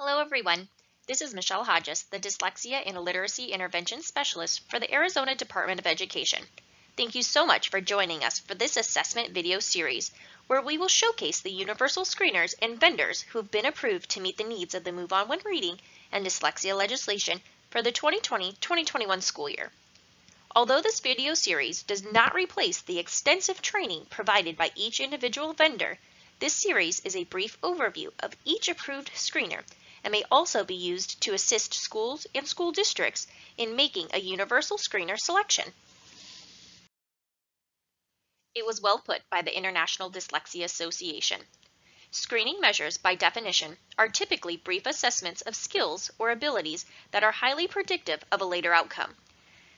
Hello everyone. This is Michelle Hodges, the Dyslexia and Literacy Intervention Specialist for the Arizona Department of Education. Thank you so much for joining us for this assessment video series, where we will showcase the universal screeners and vendors who have been approved to meet the needs of the Move On When Reading and Dyslexia legislation for the 2020-2021 school year. Although this video series does not replace the extensive training provided by each individual vendor, this series is a brief overview of each approved screener and may also be used to assist schools and school districts in making a universal screener selection. It was well put by the International Dyslexia Association. Screening measures, by definition, are typically brief assessments of skills or abilities that are highly predictive of a later outcome.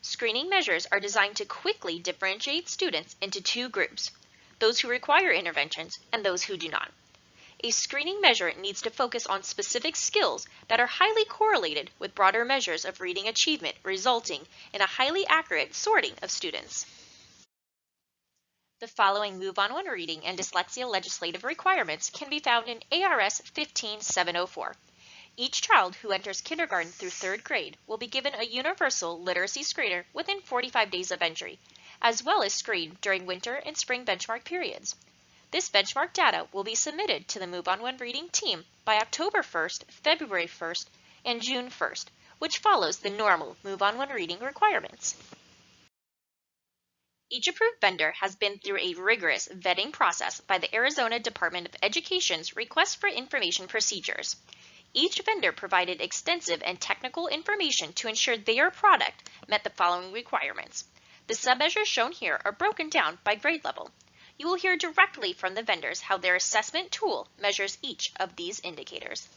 Screening measures are designed to quickly differentiate students into two groups, those who require interventions and those who do not. A screening measure needs to focus on specific skills that are highly correlated with broader measures of reading achievement, resulting in a highly accurate sorting of students. The following Move On When Reading and Dyslexia legislative requirements can be found in A.R.S. 15704. Each child who enters kindergarten through 3rd grade will be given a universal literacy screener within 45 days of entry, as well as screened during winter and spring benchmark periods. This benchmark data will be submitted to the Move On When Reading team by October 1st, February 1st, and June 1st, which follows the normal Move On When Reading requirements. Each approved vendor has been through a rigorous vetting process by the Arizona Department of Education's Request for Information procedures. Each vendor provided extensive and technical information to ensure their product met the following requirements. The submeasures shown here are broken down by grade level. You will hear directly from the vendors how their assessment tool measures each of these indicators.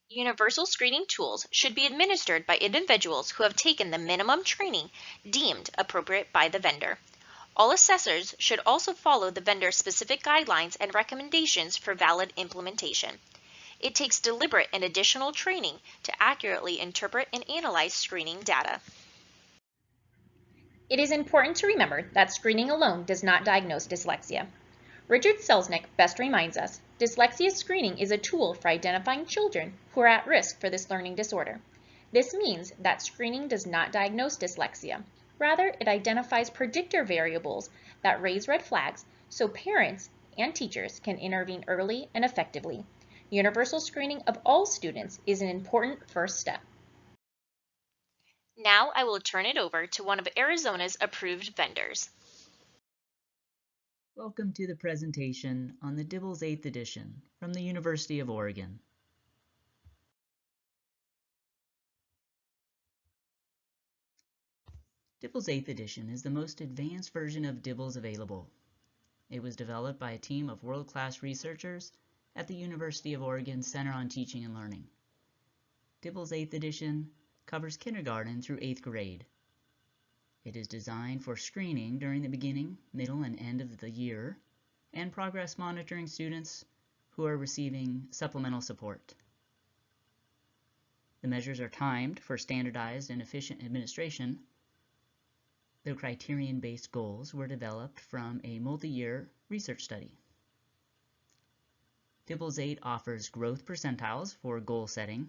Universal screening tools should be administered by individuals who have taken the minimum training deemed appropriate by the vendor. All assessors should also follow the vendor's specific guidelines and recommendations for valid implementation. It takes deliberate and additional training to accurately interpret and analyze screening data. It is important to remember that screening alone does not diagnose dyslexia. Richard Selznick best reminds us, dyslexia screening is a tool for identifying children who are at risk for this learning disorder. This means that screening does not diagnose dyslexia. Rather, it identifies predictor variables that raise red flags so parents and teachers can intervene early and effectively. Universal screening of all students is an important first step. Now I will turn it over to one of Arizona's approved vendors. Welcome to the presentation on the DIBELS 8th edition from the University of Oregon. DIBELS 8th edition is the most advanced version of DIBELS available. It was developed by a team of world-class researchers at the University of Oregon Center on Teaching and Learning. DIBELS 8th edition covers kindergarten through 8th grade. It is designed for screening during the beginning, middle, and end of the year, and progress monitoring students who are receiving supplemental support. The measures are timed for standardized and efficient administration. The criterion-based goals were developed from a multi-year research study. DIBELS 8 offers growth percentiles for goal setting,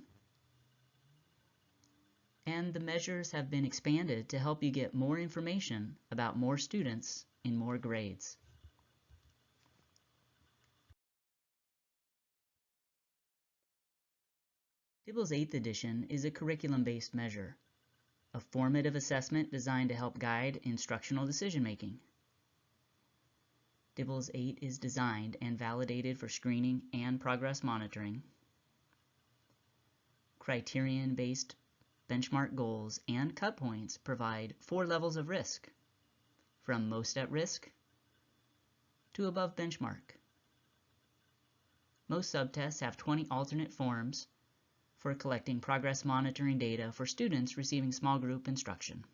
and the measures have been expanded to help you get more information about more students in more grades. DIBELS 8th edition is a curriculum-based measure, a formative assessment designed to help guide instructional decision-making. DIBELS 8 is designed and validated for screening and progress monitoring. Criterion-based benchmark goals and cut points provide 4 levels of risk, from most at risk to above benchmark. Most subtests have 20 alternate forms for collecting progress monitoring data for students receiving small group instruction.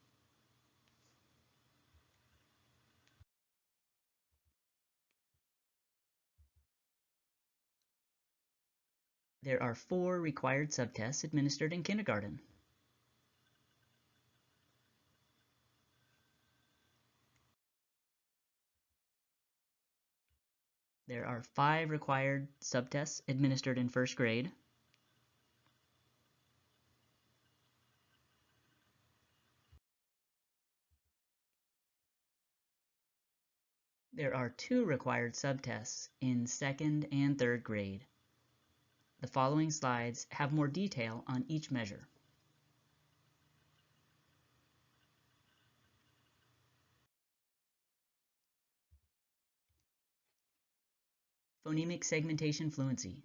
There are 4 required subtests administered in kindergarten. There There are 5 required subtests administered in first grade. There are 2 required subtests in second and third grade. The following slides have more detail on each measure. Phonemic segmentation fluency.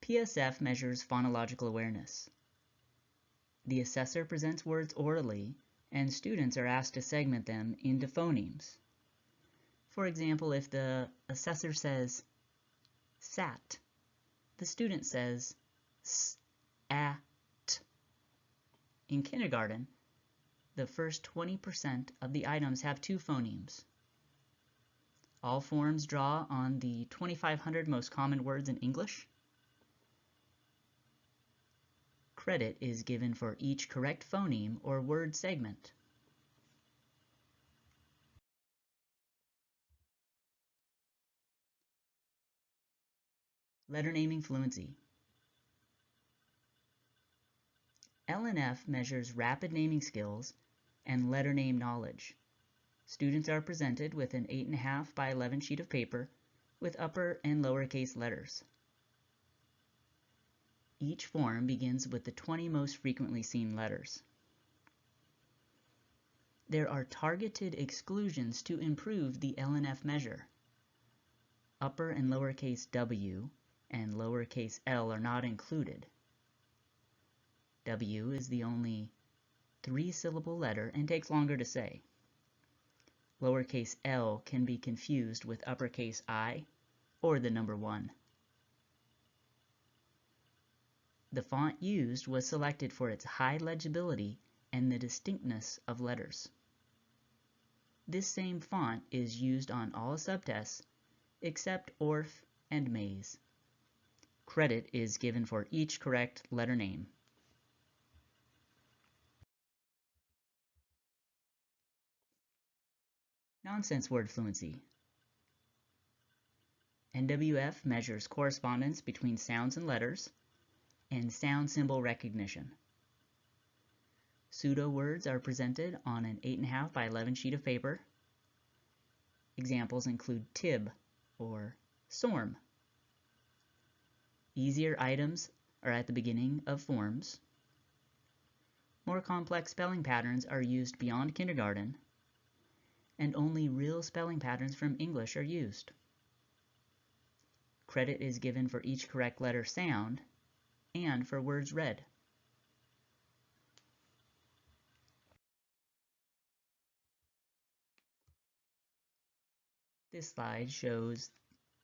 PSF measures phonological awareness. The assessor presents words orally, and students are asked to segment them into phonemes. For example, if the assessor says sat, the student says s-at. In kindergarten, the first 20% of the items have 2 phonemes. All forms draw on the 2,500 most common words in English. Credit is given for each correct phoneme or word segment. Letter naming fluency. L&F measures rapid naming skills and letter name knowledge. Students are presented with an 8.5 by 11 sheet of paper with upper and lowercase letters. Each form begins with the 20 most frequently seen letters. There are targeted exclusions to improve the L&F measure. Upper and lowercase w and lowercase l are not included. W is the only 3-syllable letter and takes longer to say. Lowercase l can be confused with uppercase I or the number 1. The font used was selected for its high legibility and the distinctness of letters. This same font is used on all subtests except ORF and Maze. Credit is given for each correct letter name. Nonsense word fluency. NWF measures correspondence between sounds and letters and sound symbol recognition. Pseudo words are presented on an 8.5 by 11 sheet of paper. Examples include tib or storm. Easier items are at the beginning of forms. More complex spelling patterns are used beyond kindergarten, and only real spelling patterns from English are used. Credit is given for each correct letter sound and for words read. This slide shows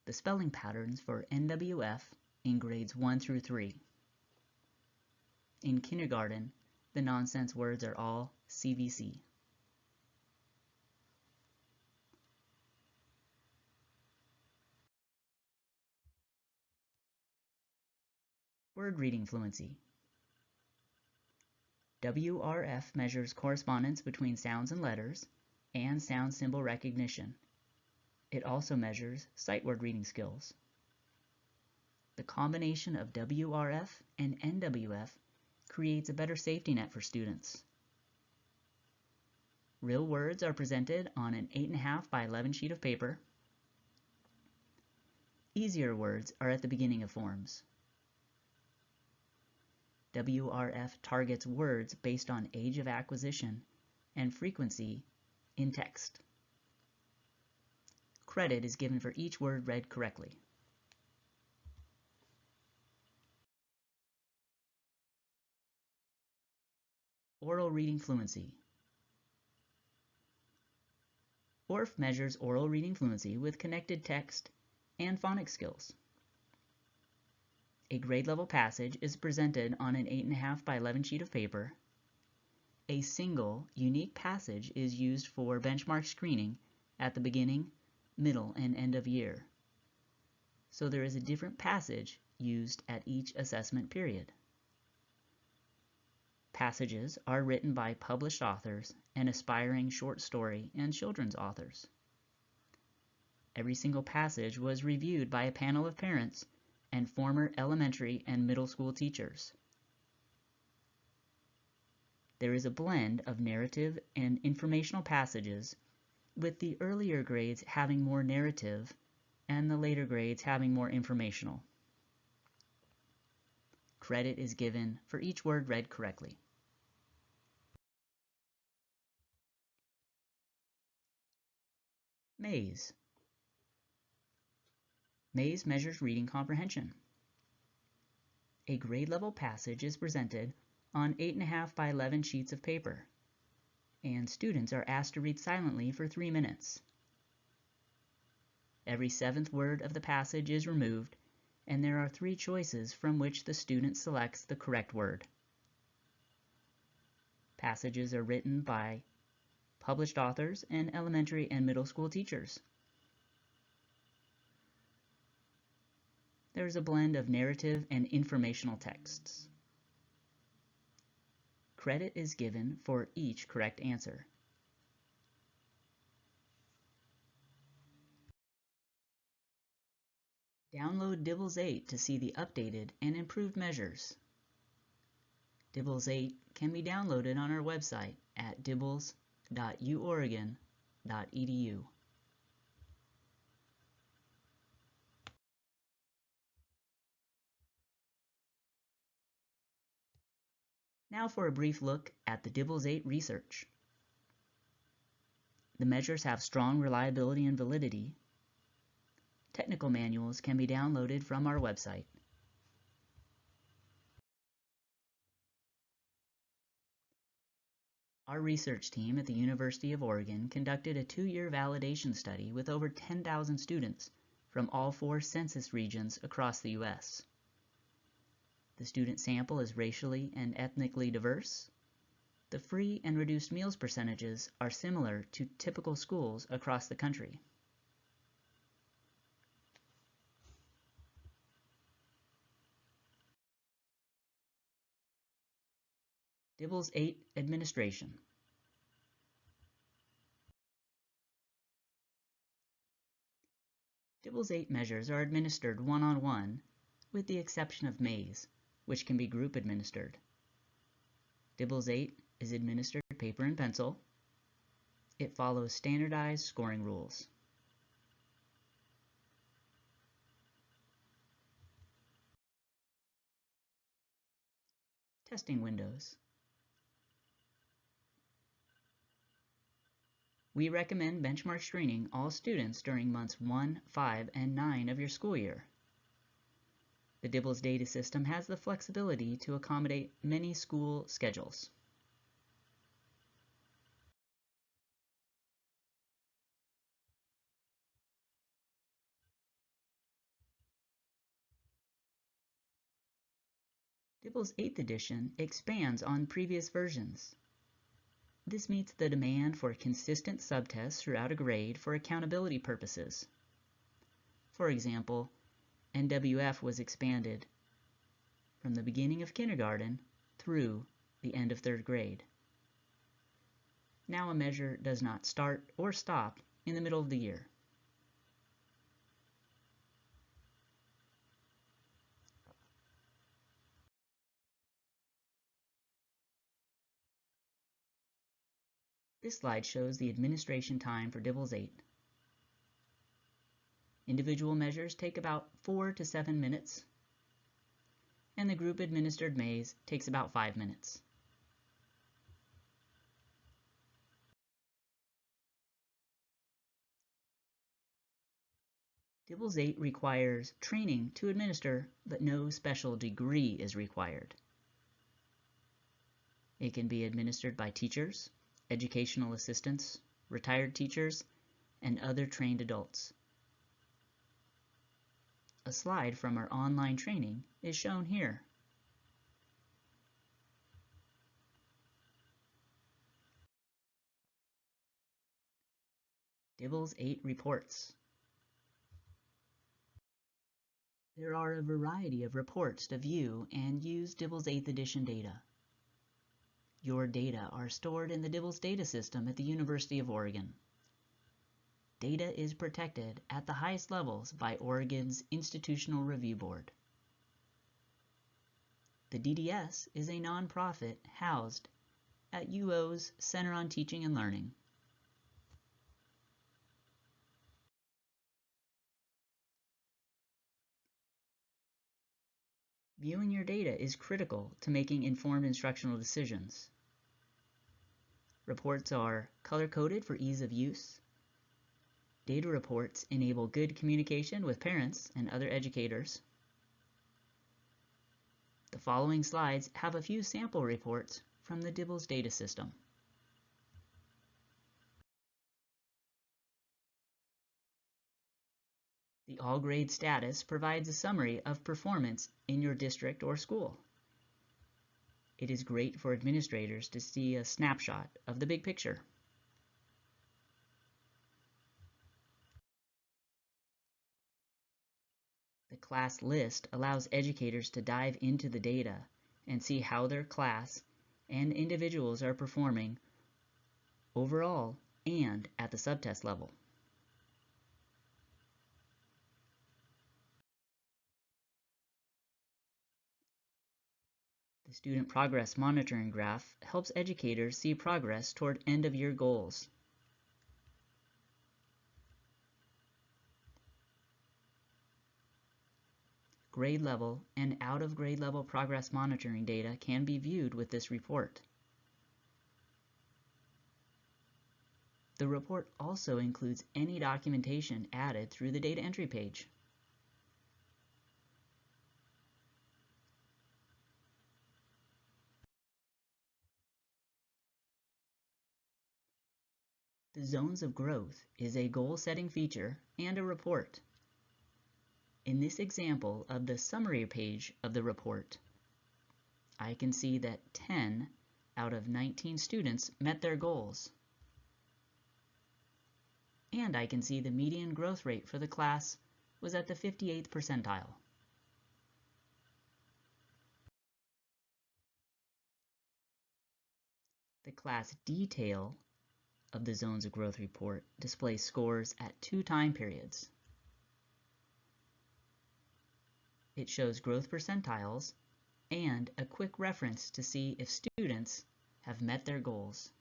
the spelling patterns for NWF in grades 1 through 3. In kindergarten, the nonsense words are all CVC. Word reading fluency. WRF measures correspondence between sounds and letters and sound symbol recognition. It also measures sight word reading skills. The combination of WRF and NWF creates a better safety net for students. Real words are presented on an 8.5 by 11 sheet of paper. Easier words are at the beginning of forms. WRF targets words based on age of acquisition and frequency in text. Credit is given for each word read correctly. Oral reading fluency. ORF measures oral reading fluency with connected text and phonics skills. A grade level passage is presented on an 8.5 by 11 sheet of paper. A single, unique passage is used for benchmark screening at the beginning, middle, and end of year. So there is a different passage used at each assessment period. Passages are written by published authors and aspiring short story and children's authors. Every single passage was reviewed by a panel of parents and former elementary and middle school teachers. There is a blend of narrative and informational passages, with the earlier grades having more narrative and the later grades having more informational. Credit is given for each word read correctly. Maze. Maze measures reading comprehension. A grade level passage is presented on 8.5 by 11 sheets of paper, and students are asked to read silently for 3 minutes. Every 7th word of the passage is removed, and there are 3 choices from which the student selects the correct word. Passages are written by published authors and elementary and middle school teachers. There is a blend of narrative and informational texts. Credit is given for each correct answer. Download DIBELS 8 to see the updated and improved measures. DIBELS 8 can be downloaded on our website at dibels.uoregon.edu. Now for a brief look at the DIBELS 8 research. The measures have strong reliability and validity. Technical manuals can be downloaded from our website. Our research team at the University of Oregon conducted a 2-year validation study with over 10,000 students from all 4 census regions across the U.S. The student sample is racially and ethnically diverse. The free and reduced meals percentages are similar to typical schools across the country. DIBELS 8 administration. DIBELS 8 measures are administered one-on-one, with the exception of Maze, which can be group administered. DIBELS 8 is administered paper and pencil. It follows standardized scoring rules. Testing windows. We recommend benchmark screening all students during months 1, 5, and 9 of your school year. The DIBELS data system has the flexibility to accommodate many school schedules. DIBELS 8th edition expands on previous versions. This meets the demand for consistent subtests throughout a grade for accountability purposes. For example, NWF was expanded from the beginning of kindergarten through the end of 3rd grade. Now a measure does not start or stop in the middle of the year. This slide shows the administration time for DIBELS 8. Individual measures take about 4 to 7 minutes, and the group administered maze takes about 5 minutes. DIBELS 8 requires training to administer, but no special degree is required. It can be administered by teachers, educational assistants, retired teachers, and other trained adults. A slide from our online training is shown here. DIBELS 8 reports. There are a variety of reports to view and use DIBELS 8th edition data. Your data are stored in the DIBELS data system at the University of Oregon. data is protected at the highest levels by Oregon's Institutional Review Board. The DDS is a nonprofit housed at UO's Center on Teaching and Learning. Viewing your data is critical to making informed instructional decisions. Reports are color-coded for ease of use. Data reports enable good communication with parents and other educators. The following slides have a few sample reports from the DIBELS data system. The all grade status provides a summary of performance in your district or school. It is great for administrators to see a snapshot of the big picture. The class list allows educators to dive into the data and see how their class and individuals are performing overall and at the subtest level. The Student Progress Monitoring Graph helps educators see progress toward end-of-year goals. Grade level and out-of-grade level progress monitoring data can be viewed with this report. The report also includes any documentation added through the data entry page. The Zones of Growth is a goal-setting feature and a report. In this example of the summary page of the report, I can see that 10 out of 19 students met their goals. And I can see the median growth rate for the class was at the 58th percentile. The class detail of the Zones of Growth report displays scores at 2 time periods. It shows growth percentiles and a quick reference to see if students have met their goals.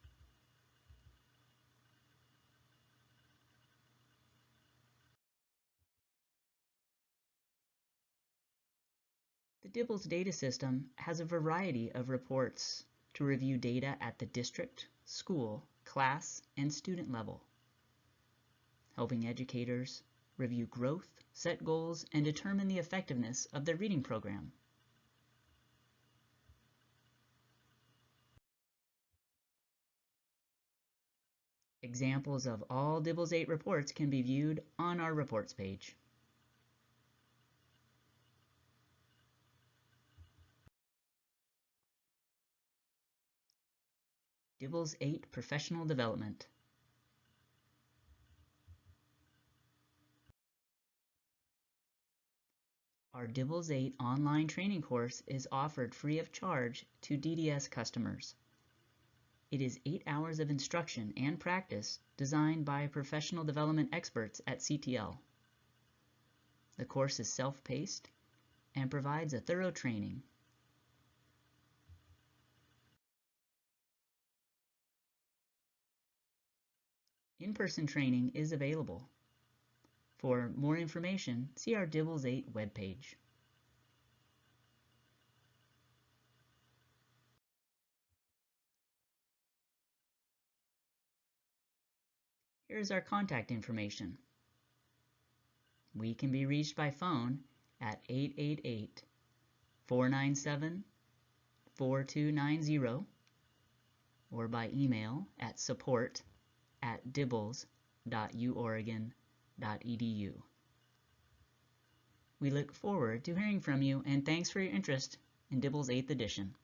The DIBELS data system has a variety of reports to review data at the district, school, class, and student level, helping educators review growth, set goals, and determine the effectiveness of their reading program. Examples of all DIBELS 8 reports can be viewed on our reports page. DIBELS 8 Professional Development. Our DIBELS 8 online training course is offered free of charge to DDS customers. It is 8 hours of instruction and practice designed by professional development experts at CTL. The course is self-paced and provides a thorough training. In-person training is available. For more information, see our DIBELS 8 webpage. Here's our contact information. We can be reached by phone at 888-497-4290 or by email at support@dibels.uoregon.edu. We look forward to hearing from you, and thanks for your interest in DIBELS 8th edition.